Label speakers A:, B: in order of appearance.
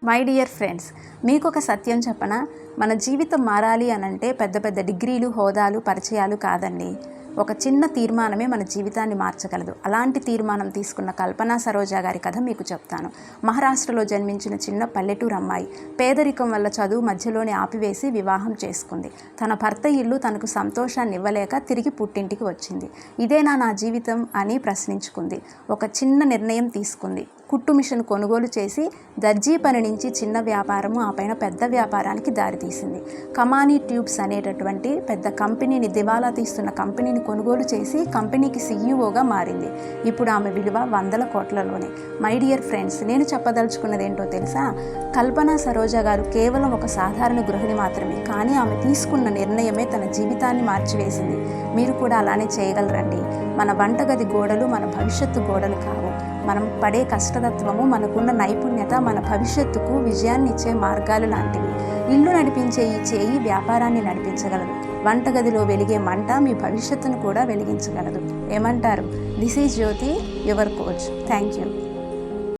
A: My dear friends, మీకు ఒక సత్యం చెప్పనా? మన జీవితం మారాలి అనంటే పెద్ద పెద్ద డిగ్రీలు, హోదాలు, పరిచయాలు కాదండి. ఒక చిన్న తీర్మానమే మన జీవితాన్ని మార్చగలదు. అలాంటి తీర్మానం తీసుకున్న కల్పనా సరోజా గారి కథ మీకు చెప్తాను. మహారాష్ట్రలో జన్మించిన చిన్న పల్లెటూరు అమ్మాయి. పేదరికం వల్ల చదువు మధ్యలోనే ఆపివేసి వివాహం చేసుకుంది. తన భర్త ఇల్లు తనకు సంతోషాన్ని ఇవ్వలేక తిరిగి పుట్టింటికి వచ్చింది. ఇదేనా నా జీవితం అని ప్రశ్నించుకుంది. ఒక చిన్న నిర్ణయం తీసుకుంది. కుట్టు మిషన్ కొనుగోలు చేసి దర్జీ పని నుంచి చిన్న వ్యాపారము, ఆ పైన పెద్ద వ్యాపారానికి దారితీసింది. కమానీ ట్యూబ్స్ అనేటటువంటి పెద్ద కంపెనీని, దివాలా తీస్తున్న కంపెనీని కొనుగోలు చేసి కంపెనీకి సీఈఓగా మారింది. ఇప్పుడు ఆమె విలువ 100 కోట్లలోనే. మై డియర్ ఫ్రెండ్స్, నేను చెప్పదలుచుకున్నది ఏంటో తెలుసా? కల్పనా సరోజా గారు కేవలం ఒక సాధారణ గృహిణి మాత్రమే, కానీ ఆమె తీసుకున్న నిర్ణయమే తన జీవితాన్ని మార్చివేసింది. మీరు కూడా అలానే చేయగలరండి. మన వంటగది గోడలు మన భవిష్యత్తు గోడలు కావు. మనం పడే కష్టతత్వము, మనకున్న నైపుణ్యత మన భవిష్యత్తుకు విజయాన్ని ఇచ్చే మార్గాలు లాంటివి. ఇల్లు నడిపించే ఈ చేయి వ్యాపారాన్ని నడిపించగలదు. వంటగదిలో వెలిగే మంట మీ భవిష్యత్తును కూడా వెలిగించగలదు. ఏమంటారు? This is Jyothi, your coach. Thank you.